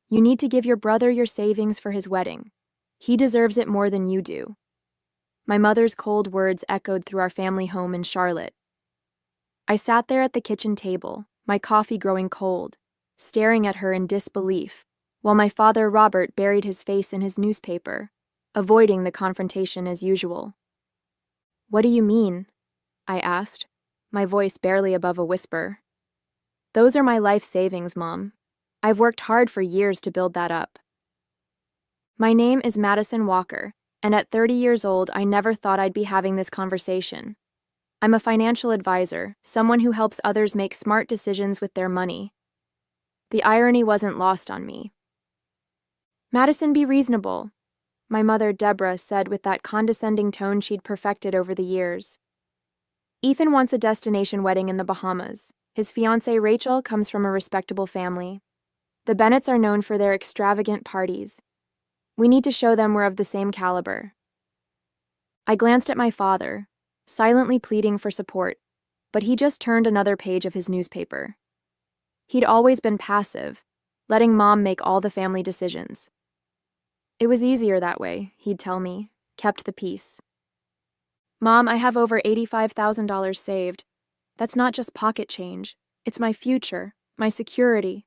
You need to give your brother your savings for his wedding. He deserves it more than you do." My mother's cold words echoed through our family home in Charlotte. I sat there at the kitchen table, my coffee growing cold, staring at her in disbelief, while my father Robert buried his face in his newspaper, avoiding the confrontation as usual. "What do you mean?" I asked, my voice barely above a whisper. "Those are my life savings, Mom. I've worked hard for years to build that up." My name is Madison Walker, and at 30 years old, I never thought I'd be having this conversation. I'm a financial advisor, someone who helps others make smart decisions with their money. The irony wasn't lost on me. "Madison, be reasonable," my mother Deborah said with that condescending tone she'd perfected over the years. "Ethan wants a destination wedding in the Bahamas. His fiancée Rachel comes from a respectable family. The Bennetts are known for their extravagant parties. We need to show them we're of the same caliber." I glanced at my father, silently pleading for support, but he just turned another page of his newspaper. He'd always been passive, letting Mom make all the family decisions. It was easier that way, he'd tell me, kept the peace. "Mom, I have over $85,000 saved. That's not just pocket change. It's my future, my security."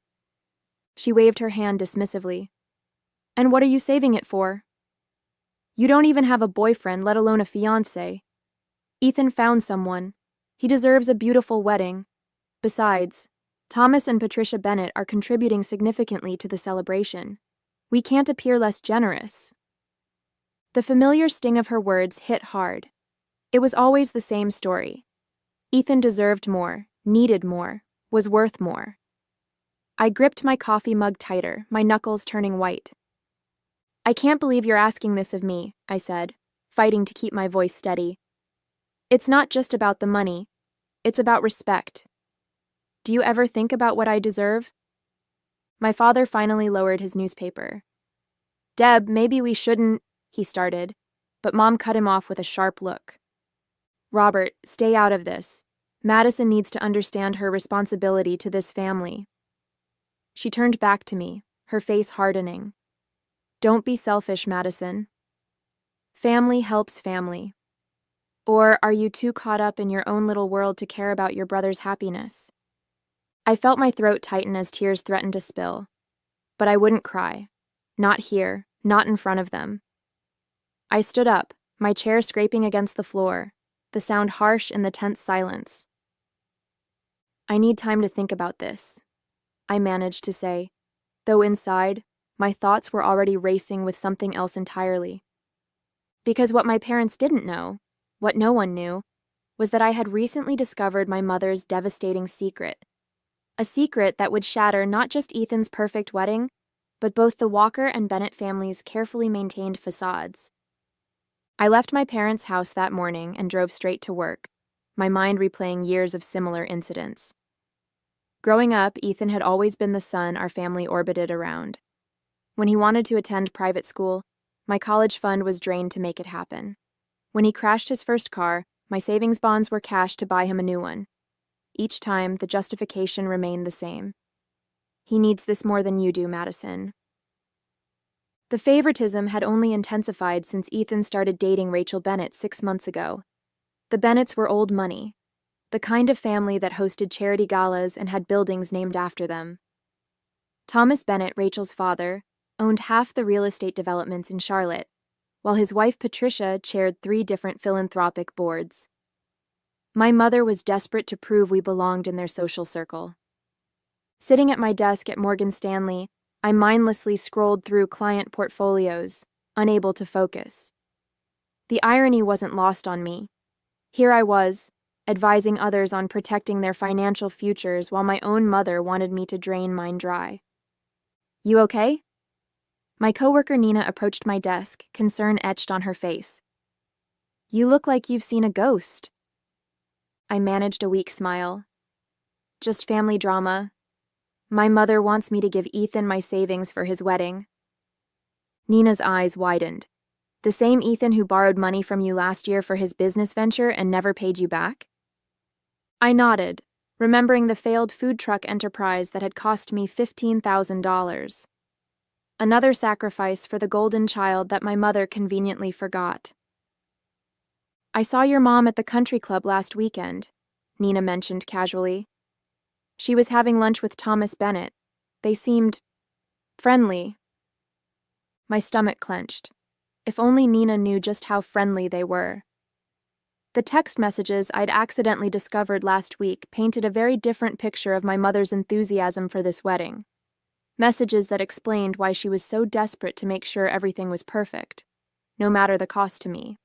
She waved her hand dismissively. "And what are you saving it for? You don't even have a boyfriend, let alone a fiancé. Ethan found someone. He deserves a beautiful wedding. Besides, Thomas and Patricia Bennett are contributing significantly to the celebration. We can't appear less generous." The familiar sting of her words hit hard. It was always the same story. Ethan deserved more, needed more, was worth more. I gripped my coffee mug tighter, my knuckles turning white. "I can't believe you're asking this of me," I said, fighting to keep my voice steady. "It's not just about the money. It's about respect. Do you ever think about what I deserve?" My father finally lowered his newspaper. "Deb, maybe we shouldn't," he started, but Mom cut him off with a sharp look. "Robert, stay out of this. Madison needs to understand her responsibility to this family." She turned back to me, her face hardening. "Don't be selfish, Madison. Family helps family. Or are you too caught up in your own little world to care about your brother's happiness?" I felt my throat tighten as tears threatened to spill. But I wouldn't cry. Not here, not in front of them. I stood up, my chair scraping against the floor, the sound harsh in the tense silence. "I need time to think about this," I managed to say, though inside, my thoughts were already racing with something else entirely. Because what my parents didn't know, what no one knew, was that I had recently discovered my mother's devastating secret. A secret that would shatter not just Ethan's perfect wedding, but both the Walker and Bennett families' carefully maintained facades. I left my parents' house that morning and drove straight to work, my mind replaying years of similar incidents. Growing up, Ethan had always been the son our family orbited around. When he wanted to attend private school, my college fund was drained to make it happen. When he crashed his first car, my savings bonds were cashed to buy him a new one. Each time, the justification remained the same. "He needs this more than you do, Madison." The favoritism had only intensified since Ethan started dating Rachel Bennett 6 months ago. The Bennetts were old money, the kind of family that hosted charity galas and had buildings named after them. Thomas Bennett, Rachel's father, owned half the real estate developments in Charlotte, while his wife Patricia chaired 3 different philanthropic boards. My mother was desperate to prove we belonged in their social circle. Sitting at my desk at Morgan Stanley, I mindlessly scrolled through client portfolios, unable to focus. The irony wasn't lost on me. Here I was, advising others on protecting their financial futures while my own mother wanted me to drain mine dry. "You okay?" My coworker Nina approached my desk, concern etched on her face. "You look like you've seen a ghost." I managed a weak smile. "Just family drama. My mother wants me to give Ethan my savings for his wedding." Nina's eyes widened. "The same Ethan who borrowed money from you last year for his business venture and never paid you back?" I nodded, remembering the failed food truck enterprise that had cost me $15,000. Another sacrifice for the golden child that my mother conveniently forgot. I saw your mom at the country club last weekend, Nina mentioned casually. She was having lunch with Thomas Bennett. They seemed friendly. My stomach clenched. If only Nina knew just how friendly they were. The text messages I'd accidentally discovered last week painted a very different picture of my mother's enthusiasm for this wedding. Messages that explained why she was so desperate to make sure everything was perfect, no matter the cost to me.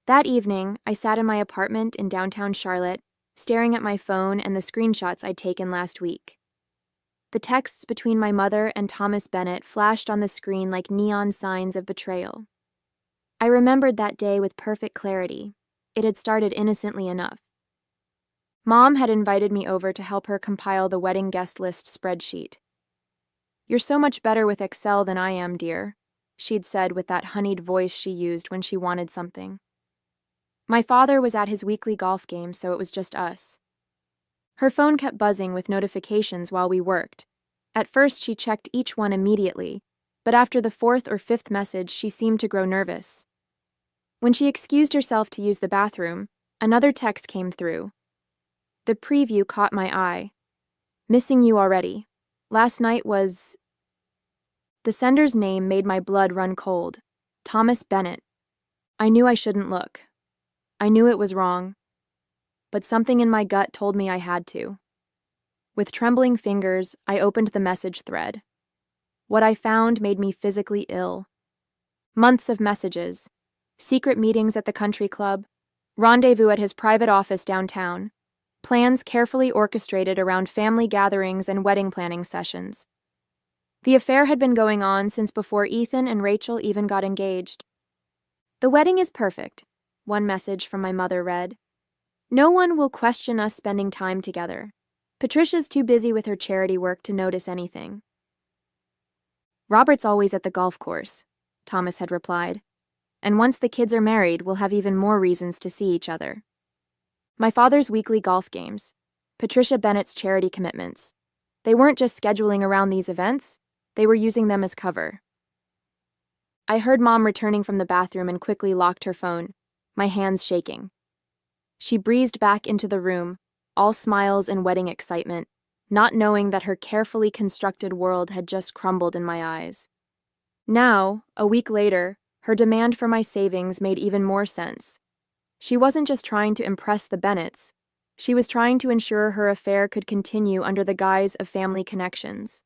That evening, I sat in my apartment in downtown Charlotte, staring at my phone and the screenshots I'd taken last week. The texts between my mother and Thomas Bennett flashed on the screen like neon signs of betrayal. I remembered that day with perfect clarity. It had started innocently enough. Mom had invited me over to help her compile the wedding guest list spreadsheet. "You're so much better with Excel than I am, dear," she'd said with that honeyed voice she used when she wanted something. My father was at his weekly golf game, so it was just us. Her phone kept buzzing with notifications while we worked. At first, she checked each one immediately, but after the fourth or fifth message, she seemed to grow nervous. When she excused herself to use the bathroom, another text came through. The preview caught my eye. "Missing you already. Last night was..." The sender's name made my blood run cold. Thomas Bennett. I knew I shouldn't look. I knew it was wrong. But something in my gut told me I had to. With trembling fingers, I opened the message thread. What I found made me physically ill. Months of messages. Secret meetings at the country club. Rendezvous at his private office downtown. Plans carefully orchestrated around family gatherings and wedding planning sessions. The affair had been going on since before Ethan and Rachel even got engaged. "The wedding is perfect," one message from my mother read. "No one will question us spending time together. Patricia's too busy with her charity work to notice anything." "Robert's always at the golf course," Thomas had replied. "And once the kids are married, we'll have even more reasons to see each other." My father's weekly golf games. Patricia Bennett's charity commitments. They weren't just scheduling around these events, they were using them as cover. I heard Mom returning from the bathroom and quickly locked her phone, my hands shaking. She breezed back into the room, all smiles and wedding excitement, not knowing that her carefully constructed world had just crumbled in my eyes. Now, a week later, her demand for my savings made even more sense. She wasn't just trying to impress the Bennetts, she was trying to ensure her affair could continue under the guise of family connections.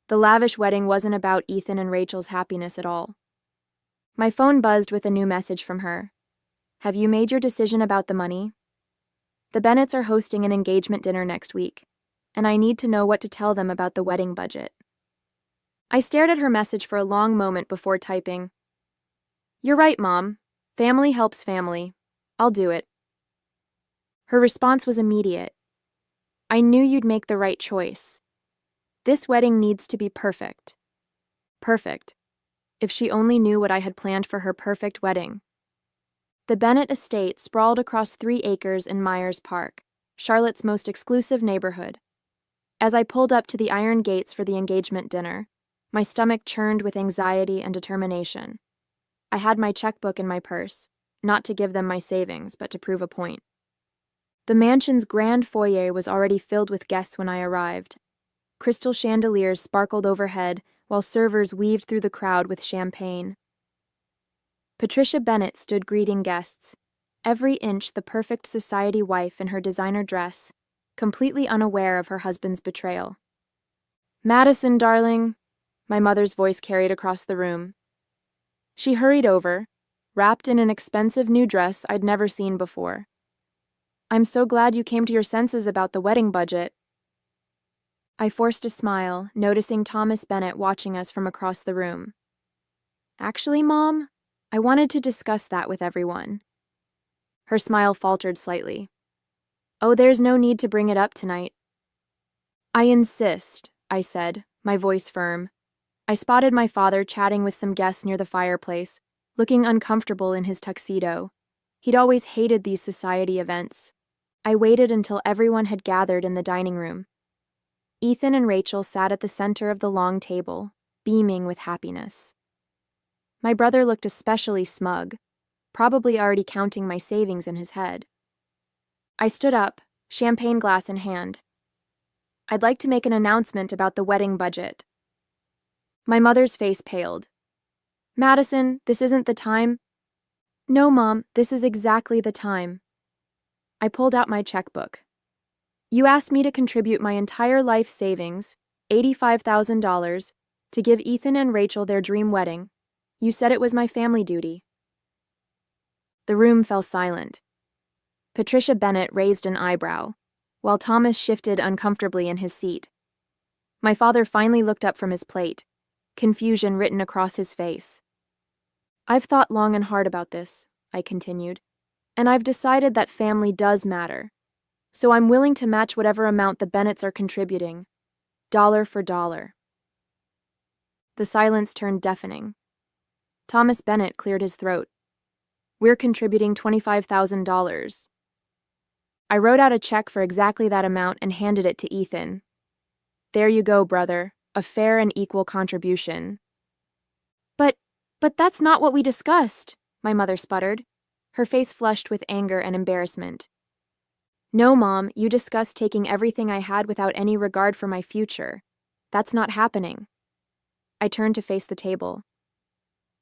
The lavish wedding wasn't about Ethan and Rachel's happiness at all. My phone buzzed with a new message from her. "Have you made your decision about the money? The Bennetts are hosting an engagement dinner next week, and I need to know what to tell them about the wedding budget." I stared at her message for a long moment before typing, "You're right, Mom. Family helps family. I'll do it." Her response was immediate. "I knew you'd make the right choice. This wedding needs to be perfect." Perfect. If she only knew what I had planned for her perfect wedding. The Bennett estate sprawled across 3 acres in Myers Park, Charlotte's most exclusive neighborhood. As I pulled up to the iron gates for the engagement dinner, my stomach churned with anxiety and determination. I had my checkbook in my purse, not to give them my savings, but to prove a point. The mansion's grand foyer was already filled with guests when I arrived. Crystal chandeliers sparkled overhead, while servers weaved through the crowd with champagne. Patricia Bennett stood greeting guests, every inch the perfect society wife in her designer dress, completely unaware of her husband's betrayal. "Madison, darling," my mother's voice carried across the room. She hurried over, wrapped in an expensive new dress I'd never seen before. "I'm so glad you came to your senses about the wedding budget." I forced a smile, noticing Thomas Bennett watching us from across the room. "Actually, Mom, I wanted to discuss that with everyone." Her smile faltered slightly. "Oh, there's no need to bring it up tonight." "I insist," I said, my voice firm. I spotted my father chatting with some guests near the fireplace, looking uncomfortable in his tuxedo. He'd always hated these society events. I waited until everyone had gathered in the dining room. Ethan and Rachel sat at the center of the long table, beaming with happiness. My brother looked especially smug, probably already counting my savings in his head. I stood up, champagne glass in hand. I'd like to make an announcement about the wedding budget. My mother's face paled. Madison, this isn't the time. No, Mom, this is exactly the time. I pulled out my checkbook. You asked me to contribute my entire life savings, $85,000, to give Ethan and Rachel their dream wedding. You said it was my family duty. The room fell silent. Patricia Bennett raised an eyebrow, while Thomas shifted uncomfortably in his seat. My father finally looked up from his plate, confusion written across his face. I've thought long and hard about this, I continued, and I've decided that family does matter. So I'm willing to match whatever amount the Bennetts are contributing, dollar for dollar. The silence turned deafening. Thomas Bennett cleared his throat. We're contributing $25,000. I wrote out a check for exactly that amount and handed it to Ethan. There you go, brother, a fair and equal contribution. But that's not what we discussed, my mother sputtered, her face flushed with anger and embarrassment. No, Mom, you discussed taking everything I had without any regard for my future. That's not happening. I turned to face the table.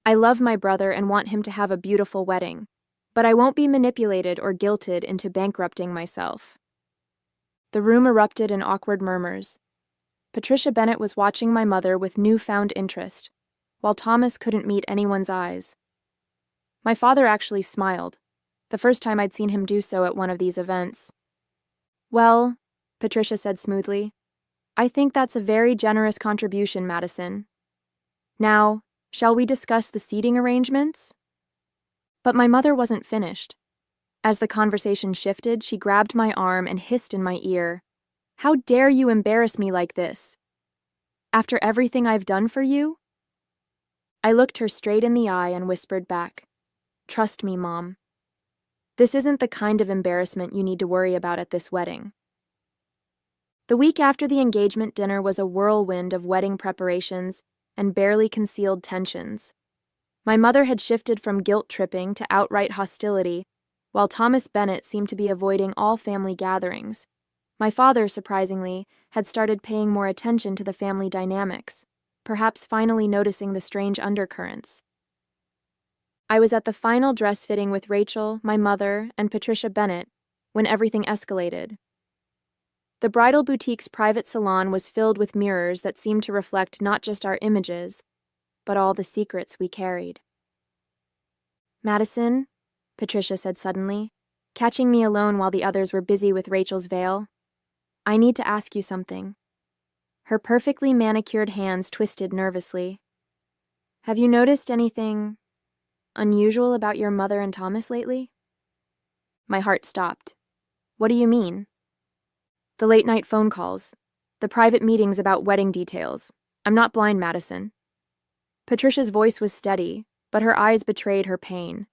I love my brother and want him to have a beautiful wedding, but I won't be manipulated or guilted into bankrupting myself. The room erupted in awkward murmurs. Patricia Bennett was watching my mother with newfound interest, while Thomas couldn't meet anyone's eyes. My father actually smiled, the first time I'd seen him do so at one of these events. Well, Patricia said smoothly, I think that's a very generous contribution, Madison. Now, shall we discuss the seating arrangements? But my mother wasn't finished. As the conversation shifted, she grabbed my arm and hissed in my ear, How dare you embarrass me like this? After everything I've done for you? I looked her straight in the eye and whispered back, Trust me, Mom. This isn't the kind of embarrassment you need to worry about at this wedding. The week after the engagement dinner was a whirlwind of wedding preparations and barely concealed tensions. My mother had shifted from guilt-tripping to outright hostility, while Thomas Bennett seemed to be avoiding all family gatherings. My father, surprisingly, had started paying more attention to the family dynamics, perhaps finally noticing the strange undercurrents. I was at the final dress fitting with Rachel, my mother, and Patricia Bennett when everything escalated. The bridal boutique's private salon was filled with mirrors that seemed to reflect not just our images, but all the secrets we carried. Madison, Patricia said suddenly, catching me alone while the others were busy with Rachel's veil, I need to ask you something. Her perfectly manicured hands twisted nervously. Have you noticed anything unusual about your mother and Thomas lately? My heart stopped. What do you mean? The late-night phone calls, the private meetings about wedding details. I'm not blind, Madison. Patricia's voice was steady, but her eyes betrayed her pain.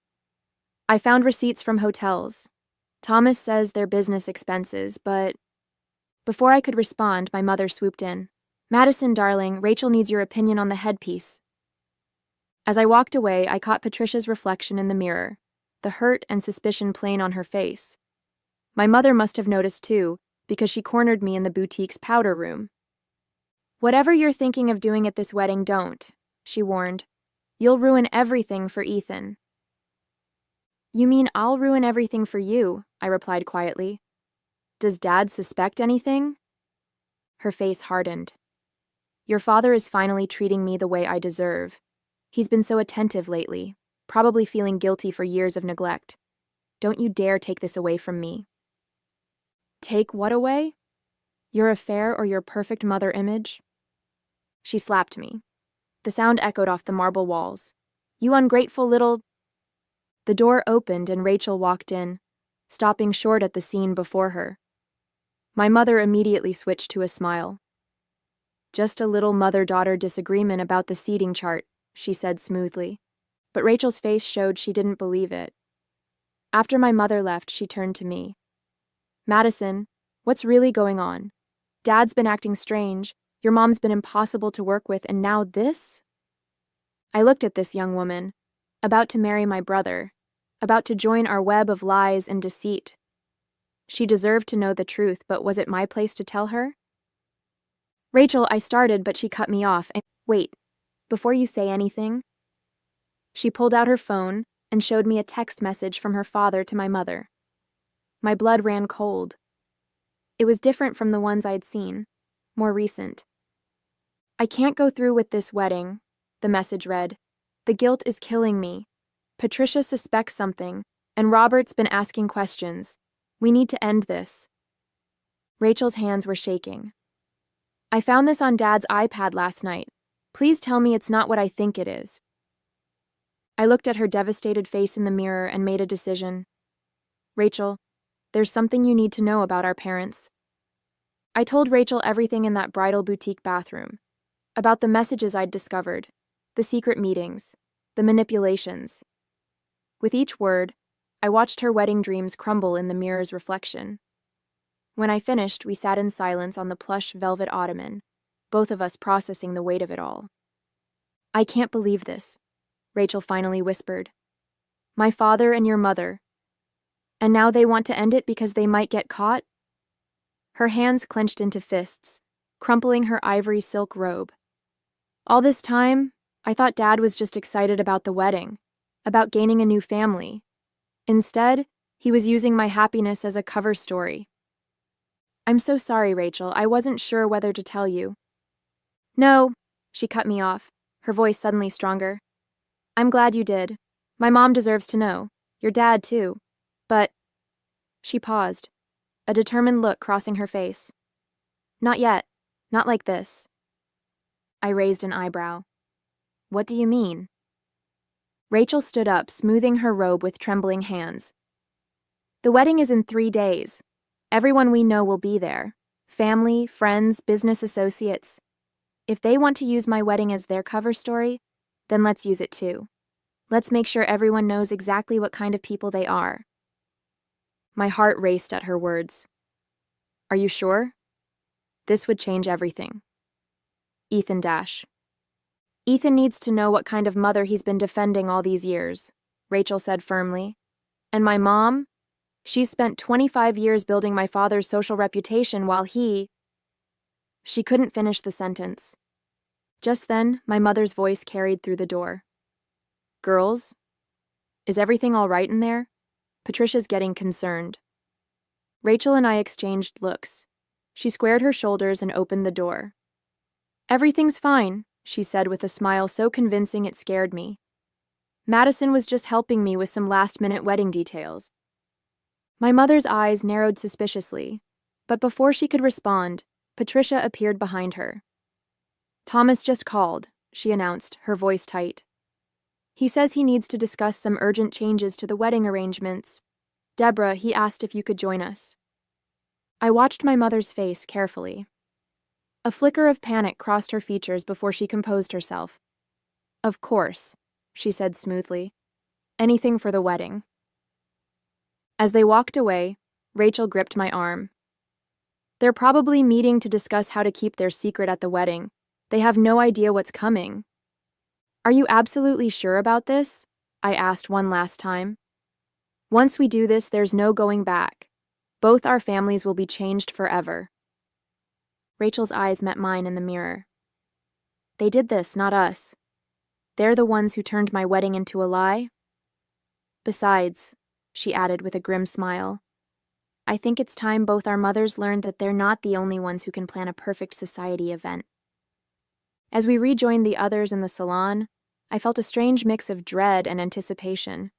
I found receipts from hotels. Thomas says they're business expenses, but... Before I could respond, my mother swooped in. Madison, darling, Rachel needs your opinion on the headpiece. As I walked away, I caught Patricia's reflection in the mirror, the hurt and suspicion plain on her face. My mother must have noticed too, because she cornered me in the boutique's powder room. Whatever you're thinking of doing at this wedding, don't, she warned. You'll ruin everything for Ethan. You mean I'll ruin everything for you, I replied quietly. Does Dad suspect anything? Her face hardened. Your father is finally treating me the way I deserve. He's been so attentive lately, probably feeling guilty for years of neglect. Don't you dare take this away from me. Take what away? Your affair or your perfect mother image? She slapped me. The sound echoed off the marble walls. You ungrateful little... The door opened and Rachel walked in, stopping short at the scene before her. My mother immediately switched to a smile. Just a little mother-daughter disagreement about the seating chart, she said smoothly, but Rachel's face showed she didn't believe it. After my mother left, she turned to me. Madison, what's really going on? Dad's been acting strange. Your mom's been impossible to work with, and now this? I looked at this young woman, about to marry my brother, about to join our web of lies and deceit. She deserved to know the truth, but was it my place to tell her? Rachel, I started, but she cut me off. Wait, before you say anything. She pulled out her phone and showed me a text message from her father to my mother. My blood ran cold. It was different from the ones I'd seen, more recent. I can't go through with this wedding, the message read. The guilt is killing me. Patricia suspects something, and Robert's been asking questions. We need to end this. Rachel's hands were shaking. I found this on Dad's iPad last night. Please tell me it's not what I think it is. I looked at her devastated face in the mirror and made a decision. Rachel, there's something you need to know about our parents. I told Rachel everything in that bridal boutique bathroom. About the messages I'd discovered, the secret meetings, the manipulations. With each word, I watched her wedding dreams crumble in the mirror's reflection. When I finished, we sat in silence on the plush velvet ottoman, both of us processing the weight of it all. I can't believe this, Rachel finally whispered. My father and your mother. And now they want to end it because they might get caught? Her hands clenched into fists, crumpling her ivory silk robe. All this time, I thought Dad was just excited about the wedding, about gaining a new family. Instead, he was using my happiness as a cover story. I'm so sorry, Rachel. I wasn't sure whether to tell you. No, she cut me off, her voice suddenly stronger. I'm glad you did. My mom deserves to know. Your dad, too. But... She paused, a determined look crossing her face. Not yet. Not like this. I raised an eyebrow. What do you mean? Rachel stood up, smoothing her robe with trembling hands. The wedding is in 3 days. Everyone we know will be there. Family, friends, business associates. If they want to use my wedding as their cover story, then let's use it too. Let's make sure everyone knows exactly what kind of people they are. My heart raced at her words. Are you sure? This would change everything. Ethan Dash. Ethan needs to know what kind of mother he's been defending all these years, Rachel said firmly. And my mom? She's spent 25 years building my father's social reputation while he... She couldn't finish the sentence. Just then, my mother's voice carried through the door. Girls? Is everything all right in there? Patricia's getting concerned. Rachel and I exchanged looks. She squared her shoulders and opened the door. Everything's fine, she said with a smile so convincing it scared me. Madison was just helping me with some last-minute wedding details. My mother's eyes narrowed suspiciously, but before she could respond, Patricia appeared behind her. Thomas just called, she announced, her voice tight. He says he needs to discuss some urgent changes to the wedding arrangements. Deborah, he asked if you could join us. I watched my mother's face carefully. A flicker of panic crossed her features before she composed herself. Of course, she said smoothly. Anything for the wedding. As they walked away, Rachel gripped my arm. They're probably meeting to discuss how to keep their secret at the wedding. They have no idea what's coming. Are you absolutely sure about this? I asked one last time. Once we do this, there's no going back. Both our families will be changed forever. Rachel's eyes met mine in the mirror. They did this, not us. They're the ones who turned my wedding into a lie. Besides, she added with a grim smile, I think it's time both our mothers learned that they're not the only ones who can plan a perfect society event. As we rejoined the others in the salon, I felt a strange mix of dread and anticipation.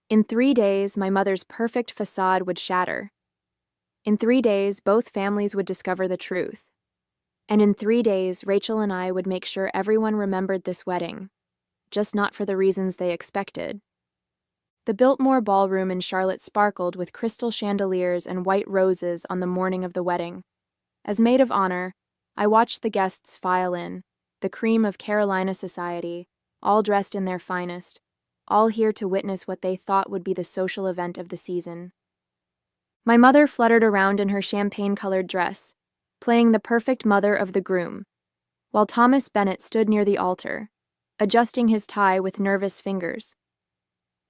In 3 days, my mother's perfect facade would shatter. In 3 days, both families would discover the truth. And in 3 days, Rachel and I would make sure everyone remembered this wedding, just not for the reasons they expected. The Biltmore ballroom in Charlotte sparkled with crystal chandeliers and white roses on the morning of the wedding. As maid of honor, I watched the guests file in, the cream of Carolina society, all dressed in their finest, all here to witness what they thought would be the social event of the season. My mother fluttered around in her champagne-colored dress, playing the perfect mother of the groom, while Thomas Bennett stood near the altar, adjusting his tie with nervous fingers.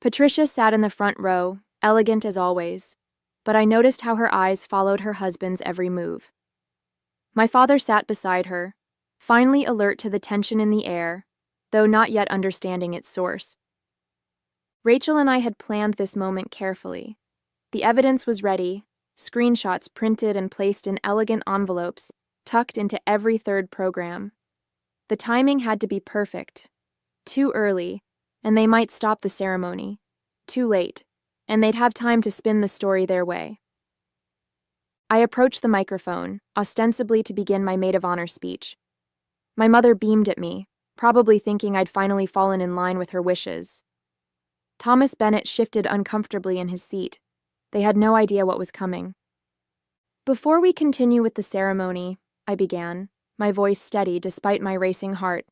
Patricia sat in the front row, elegant as always, but I noticed how her eyes followed her husband's every move. My father sat beside her, finally alert to the tension in the air, though not yet understanding its source. Rachel and I had planned this moment carefully. The evidence was ready, screenshots printed and placed in elegant envelopes, tucked into every third program. The timing had to be perfect. Too early, and they might stop the ceremony. Too late, and they'd have time to spin the story their way. I approached the microphone, ostensibly to begin my maid of honor speech. My mother beamed at me, probably thinking I'd finally fallen in line with her wishes. Thomas Bennett shifted uncomfortably in his seat. They had no idea what was coming. Before we continue with the ceremony, I began, my voice steady despite my racing heart.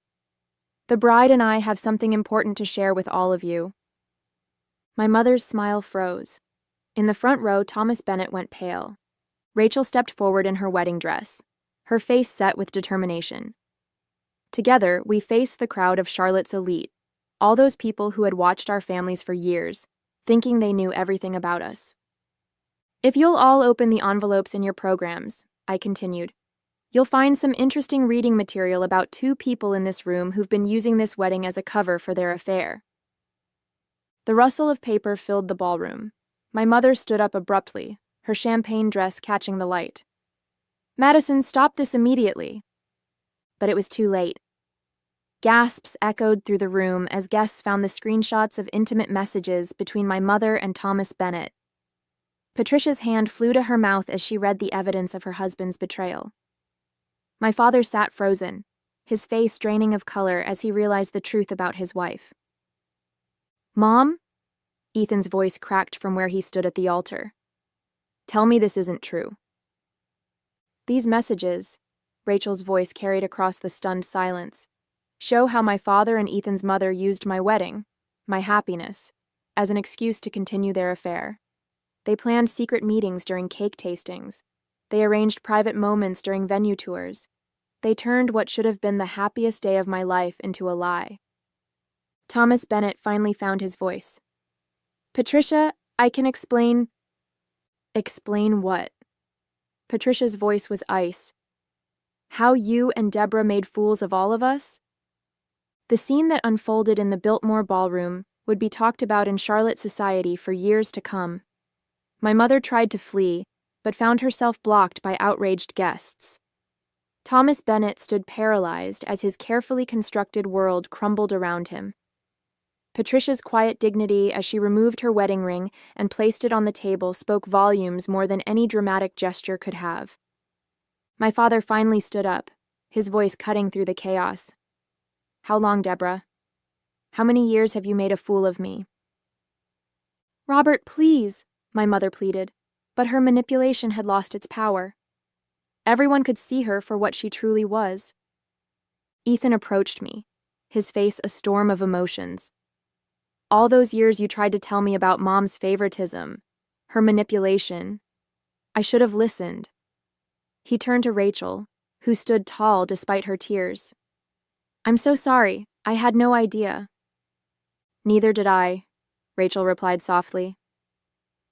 The bride and I have something important to share with all of you. My mother's smile froze. In the front row, Thomas Bennett went pale. Rachel stepped forward in her wedding dress, her face set with determination. Together, we faced the crowd of Charlotte's elite, all those people who had watched our families for years, thinking they knew everything about us. If you'll all open the envelopes in your programs, I continued, you'll find some interesting reading material about two people in this room who've been using this wedding as a cover for their affair. The rustle of paper filled the ballroom. My mother stood up abruptly, her champagne dress catching the light. Madison, stop this immediately. But it was too late. Gasps echoed through the room as guests found the screenshots of intimate messages between my mother and Thomas Bennett. Patricia's hand flew to her mouth as she read the evidence of her husband's betrayal. My father sat frozen, his face draining of color as he realized the truth about his wife. Mom? Ethan's voice cracked from where he stood at the altar. Tell me this isn't true. These messages, Rachel's voice carried across the stunned silence, show how my father and Ethan's mother used my wedding, my happiness, as an excuse to continue their affair. They planned secret meetings during cake tastings. They arranged private moments during venue tours. They turned what should have been the happiest day of my life into a lie. Thomas Bennett finally found his voice. Patricia, I can explain. Explain what? Patricia's voice was ice. How you and Deborah made fools of all of us? The scene that unfolded in the Biltmore ballroom would be talked about in Charlotte society for years to come. My mother tried to flee, but found herself blocked by outraged guests. Thomas Bennett stood paralyzed as his carefully constructed world crumbled around him. Patricia's quiet dignity as she removed her wedding ring and placed it on the table spoke volumes more than any dramatic gesture could have. My father finally stood up, his voice cutting through the chaos. How long, Deborah? How many years have you made a fool of me? Robert, please, my mother pleaded, but her manipulation had lost its power. Everyone could see her for what she truly was. Ethan approached me, his face a storm of emotions. All those years you tried to tell me about Mom's favoritism, her manipulation. I should have listened. He turned to Rachel, who stood tall despite her tears. I'm so sorry. I had no idea. Neither did I, Rachel replied softly.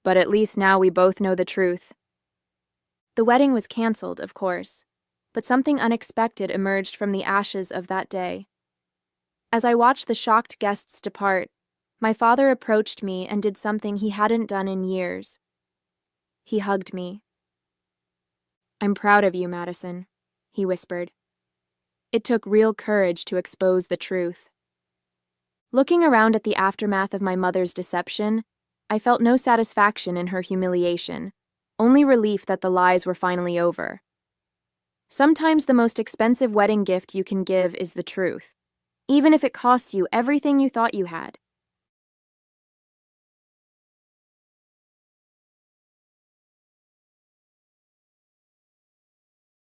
But at least now we both know the truth. The wedding was canceled, of course, but something unexpected emerged from the ashes of that day. As I watched the shocked guests depart, my father approached me and did something he hadn't done in years. He hugged me. I'm proud of you, Madison, he whispered. It took real courage to expose the truth. Looking around at the aftermath of my mother's deception, I felt no satisfaction in her humiliation, only relief that the lies were finally over. Sometimes the most expensive wedding gift you can give is the truth, even if it costs you everything you thought you had.